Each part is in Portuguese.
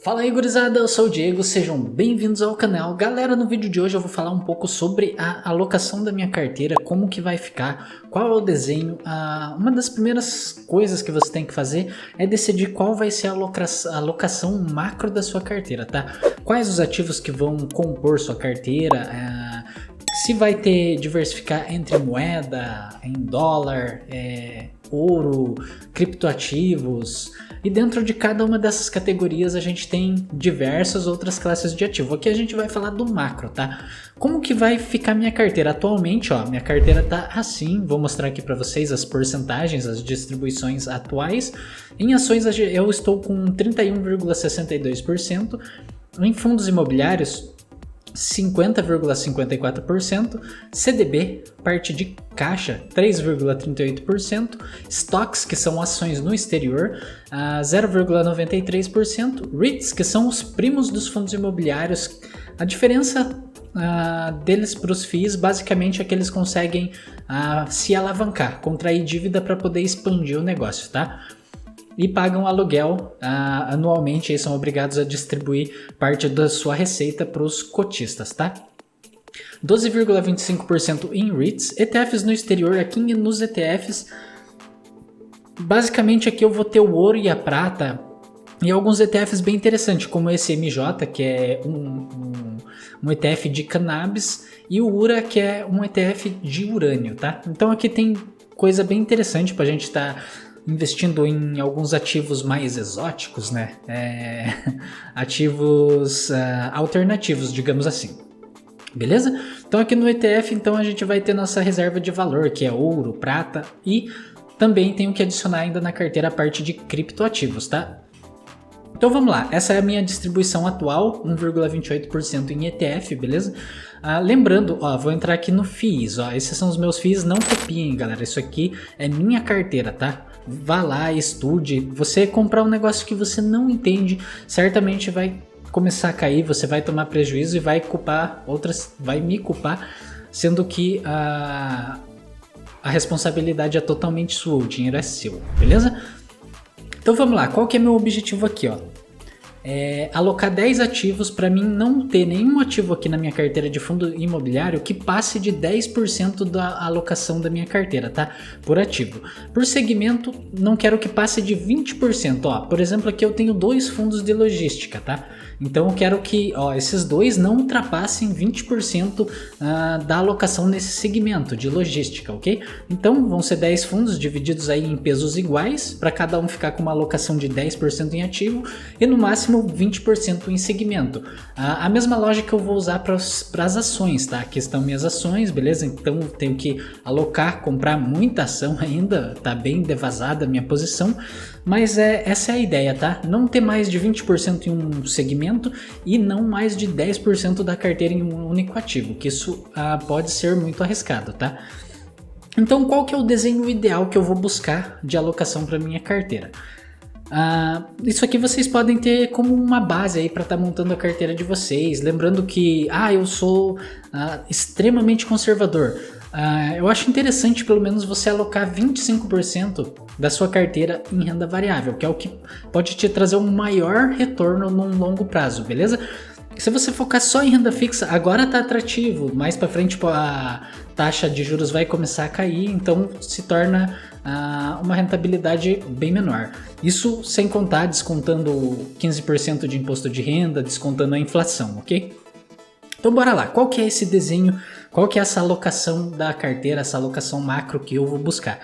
Fala aí gurizada, eu sou o Diego, sejam bem-vindos ao canal. Galera, no vídeo de hoje eu vou falar um pouco sobre a alocação da minha carteira, como que vai ficar, qual é o desenho. Uma das primeiras coisas que você tem que fazer é decidir qual vai ser a alocação macro da sua carteira, tá? Quais os ativos que vão compor sua carteira, se vai diversificar entre moeda, em dólar, ouro, criptoativos. E dentro de cada uma dessas categorias a gente tem diversas outras classes de ativo. Aqui a gente vai falar do macro, tá? Como que vai ficar minha carteira? Atualmente, ó, minha carteira tá assim. Vou mostrar aqui para vocês as porcentagens, as distribuições atuais. Em ações eu estou com 31,62%. Em fundos imobiliários, 50,54%, CDB, parte de caixa, 3,38%, stocks, que são ações no exterior, 0,93%, REITs, que são os primos dos fundos imobiliários. A diferença deles para os FIIs, basicamente, é que eles conseguem se alavancar, contrair dívida para poder expandir o negócio, tá? E pagam aluguel anualmente e são obrigados a distribuir parte da sua receita para os cotistas, tá? 12,25% em REITs, ETFs no exterior. Aqui nos ETFs, basicamente aqui eu vou ter o ouro e a prata e alguns ETFs bem interessantes, como esse MJ, que é um ETF de cannabis, e o URA, que é um ETF de urânio, tá? Então aqui tem coisa bem interessante para a gente estar investindo em alguns ativos mais exóticos, né? Ativos alternativos, digamos assim. Beleza? Então aqui no ETF, então, a gente vai ter nossa reserva de valor, que é ouro, prata, e também tenho que adicionar ainda na carteira a parte de criptoativos, tá? Então vamos lá, essa é a minha distribuição atual, 1,28% em ETF, beleza? Lembrando, ó, vou entrar aqui no FIIs, ó, esses são os meus FIIs, não copiem, galera, isso aqui é minha carteira, tá? Vá lá, estude. Você comprar um negócio que você não entende, certamente vai começar a cair, você vai tomar prejuízo e vai me culpar, sendo que a responsabilidade é totalmente sua, o dinheiro é seu, beleza? Então vamos lá, qual que é meu objetivo aqui, ó? Alocar 10 ativos para mim não ter nenhum ativo aqui na minha carteira de fundo imobiliário que passe de 10% da alocação da minha carteira, tá? Por ativo. Por segmento, não quero que passe de 20%, ó. Por exemplo, aqui eu tenho 2 fundos de logística, tá? Então eu quero que, ó, esses dois não ultrapassem 20% da alocação nesse segmento de logística, ok? Então vão ser 10 fundos divididos aí em pesos iguais, para cada um ficar com uma alocação de 10% em ativo e no máximo 20% em segmento. A mesma lógica eu vou usar para as ações, tá? Aqui estão minhas ações, beleza? Então eu tenho que alocar, comprar muita ação ainda, tá bem devasada a minha posição, mas essa é a ideia, tá? Não ter mais de 20% em um segmento e não mais de 10% da carteira em um único ativo, que isso pode ser muito arriscado, tá? Então qual que é o desenho ideal que eu vou buscar de alocação para minha carteira? Isso aqui vocês podem ter como uma base aí para estar montando a carteira de vocês, lembrando que eu sou extremamente conservador. Eu acho interessante pelo menos você alocar 25% da sua carteira em renda variável, que é o que pode te trazer um maior retorno num longo prazo, beleza? Se você focar só em renda fixa, agora tá atrativo, mais para frente a taxa de juros vai começar a cair, então se torna uma rentabilidade bem menor. Isso sem contar descontando 15% de imposto de renda, descontando a inflação, ok? Então bora lá, qual que é esse desenho, qual que é essa alocação da carteira, essa alocação macro que eu vou buscar?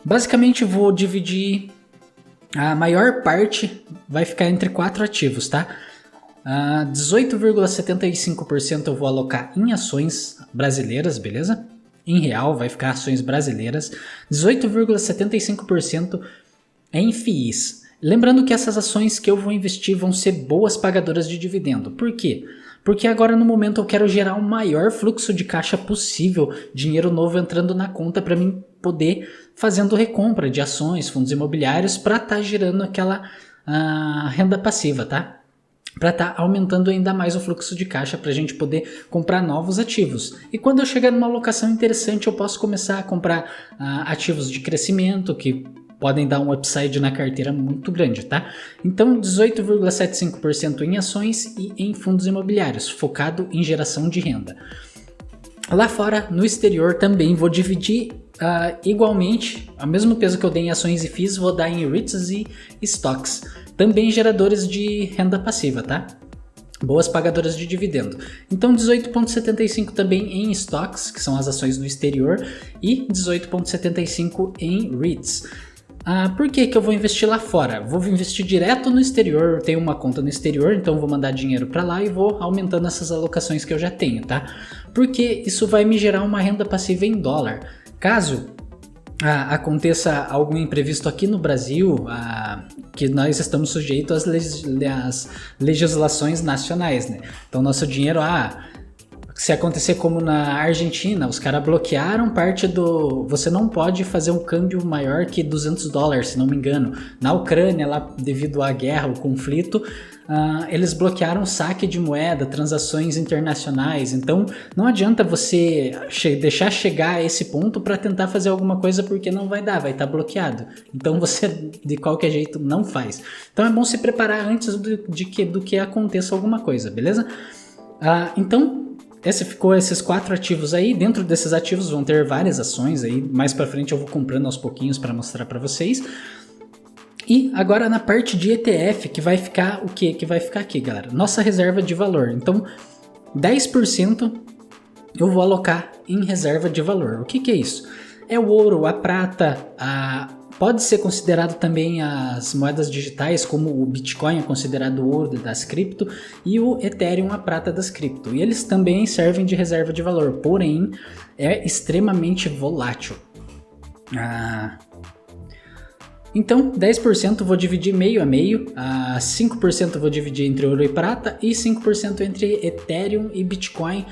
Basicamente vou dividir, a maior parte vai ficar entre 4 ativos, tá? 18,75% eu vou alocar em ações brasileiras, beleza? Em real vai ficar ações brasileiras, 18,75% em FIIs. Lembrando que essas ações que eu vou investir vão ser boas pagadoras de dividendo. Por quê? Porque agora no momento eu quero gerar o maior fluxo de caixa possível, dinheiro novo entrando na conta para mim poder fazendo recompra de ações, fundos imobiliários para estar gerando aquela renda passiva, tá? Para estar aumentando ainda mais o fluxo de caixa para a gente poder comprar novos ativos. E quando eu chegar numa alocação interessante, eu posso começar a comprar ativos de crescimento que podem dar um upside na carteira muito grande, tá? Então 18,75% em ações e em fundos imobiliários, focado em geração de renda. Lá fora, no exterior, também vou dividir igualmente, ao mesmo peso que eu dei em ações e FIIs, vou dar em REITs e stocks, também geradores de renda passiva, tá? Boas pagadoras de dividendo. Então 18,75 também em stocks, que são as ações no exterior, e 18,75 em REITs. Por que eu vou investir lá fora? Vou investir direto no exterior, eu tenho uma conta no exterior, então vou mandar dinheiro para lá e vou aumentando essas alocações que eu já tenho, tá? Porque isso vai me gerar uma renda passiva em dólar. Caso aconteça algum imprevisto aqui no Brasil, que nós estamos sujeitos às legislações nacionais, né? Então nosso dinheiro, se acontecer como na Argentina, os caras bloquearam parte do... Você não pode fazer um câmbio maior que $200, se não me engano. Na Ucrânia, lá devido à guerra, o conflito, eles bloquearam o saque de moeda, transações internacionais. Então não adianta você deixar chegar a esse ponto para tentar fazer alguma coisa, porque não vai dar, vai estar bloqueado. Então você de qualquer jeito não faz. Então é bom se preparar antes do que aconteça alguma coisa, beleza? Então ficou esses 4 ativos aí. Dentro desses ativos vão ter várias ações aí. Mais pra frente eu vou comprando aos pouquinhos para mostrar para vocês. E agora na parte de ETF, que vai ficar o que? Que vai ficar aqui, galera. Nossa reserva de valor. Então 10% eu vou alocar em reserva de valor. O que é isso? É o ouro, a prata, pode ser considerado também as moedas digitais, como o Bitcoin é considerado o ouro das cripto e o Ethereum a prata das cripto. E eles também servem de reserva de valor, porém é extremamente volátil. Então 10% vou dividir meio a meio, 5% vou dividir entre ouro e prata e 5% entre Ethereum e Bitcoin.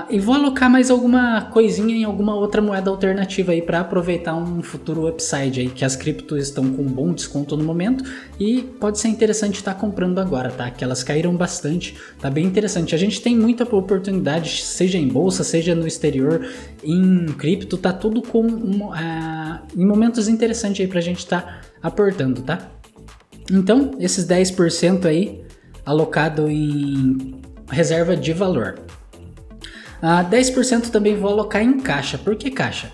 E vou alocar mais alguma coisinha em alguma outra moeda alternativa aí para aproveitar um futuro upside aí, que as criptos estão com um bom desconto no momento e pode ser interessante estar comprando agora, tá? Que elas caíram bastante, tá bem interessante. A gente tem muita oportunidade, seja em bolsa, seja no exterior, em cripto, tá tudo em momentos interessantes aí pra gente estar aportando, tá? Então, esses 10% aí alocado em reserva de valor. 10% também vou alocar em caixa. Por que caixa?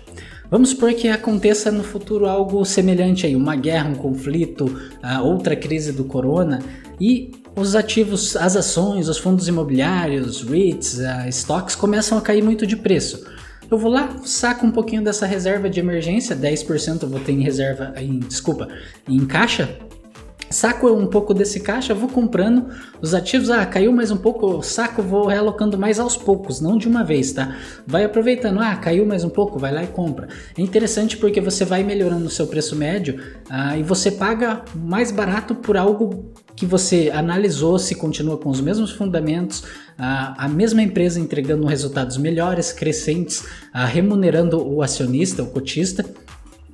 Vamos supor que aconteça no futuro algo semelhante aí, uma guerra, um conflito, outra crise do corona e os ativos, as ações, os fundos imobiliários, REITs, stocks começam a cair muito de preço. Eu vou lá, saco um pouquinho dessa reserva de emergência, 10% eu vou ter em caixa. Saco um pouco desse caixa, vou comprando os ativos, caiu mais um pouco, saco, vou realocando mais aos poucos, não de uma vez, tá? Vai aproveitando, caiu mais um pouco, vai lá e compra. É interessante porque você vai melhorando o seu preço médio e você paga mais barato por algo que você analisou, se continua com os mesmos fundamentos, a mesma empresa entregando resultados melhores, crescentes, remunerando o acionista, o cotista.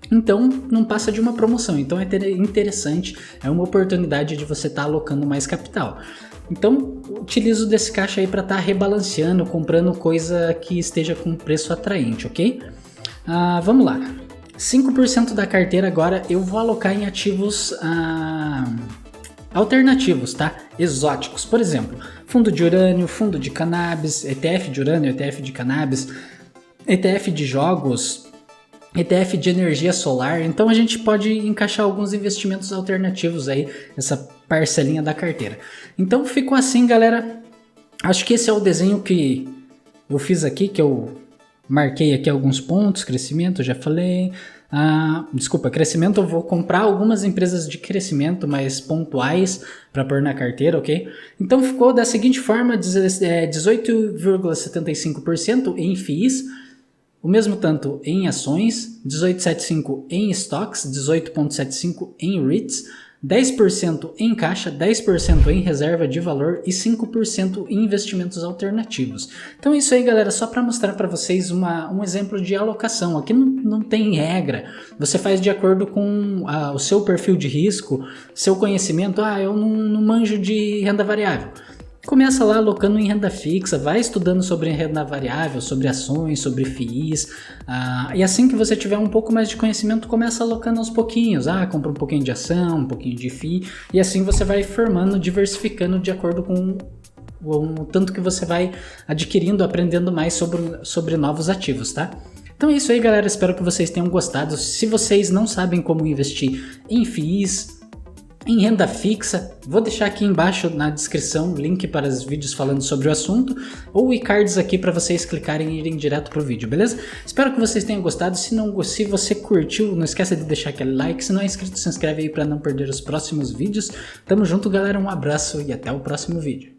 Então não passa de uma promoção, então é interessante, é uma oportunidade de você estar alocando mais capital. Então utilizo desse caixa aí para estar rebalanceando, comprando coisa que esteja com preço atraente, ok? Vamos lá, 5% da carteira agora eu vou alocar em ativos alternativos, tá? Exóticos, por exemplo, fundo de urânio, fundo de cannabis, ETF de urânio, ETF de cannabis, ETF de jogos, ETF de energia solar. Então a gente pode encaixar alguns investimentos alternativos aí, essa parcelinha da carteira. Então ficou assim, galera. Acho que esse é o desenho que eu fiz aqui, que eu marquei aqui alguns pontos. Crescimento, já falei. Crescimento, eu vou comprar algumas empresas de crescimento mais pontuais para pôr na carteira, ok? Então ficou da seguinte forma, 18,75% em FIIs, o mesmo tanto em ações, 18,75% em stocks, 18,75% em REITs, 10% em caixa, 10% em reserva de valor e 5% em investimentos alternativos. Então é isso aí, galera, só para mostrar para vocês um exemplo de alocação. Aqui não tem regra, você faz de acordo com o seu perfil de risco, seu conhecimento. Eu não manjo de renda variável. começa lá alocando em renda fixa, vai estudando sobre renda variável, sobre ações, sobre FIIs, e assim que você tiver um pouco mais de conhecimento, começa alocando aos pouquinhos, compra um pouquinho de ação, um pouquinho de FII, e assim você vai formando, diversificando de acordo com o tanto que você vai adquirindo, aprendendo mais sobre novos ativos, tá? Então é isso aí, galera, espero que vocês tenham gostado. Se vocês não sabem como investir em FIIs, em renda fixa, vou deixar aqui embaixo na descrição o link para os vídeos falando sobre o assunto, ou e-cards aqui para vocês clicarem e irem direto pro vídeo, beleza? Espero que vocês tenham gostado. Se você curtiu, não esqueça de deixar aquele like. Se não é inscrito, se inscreve aí para não perder os próximos vídeos. Tamo junto, galera, um abraço e até o próximo vídeo.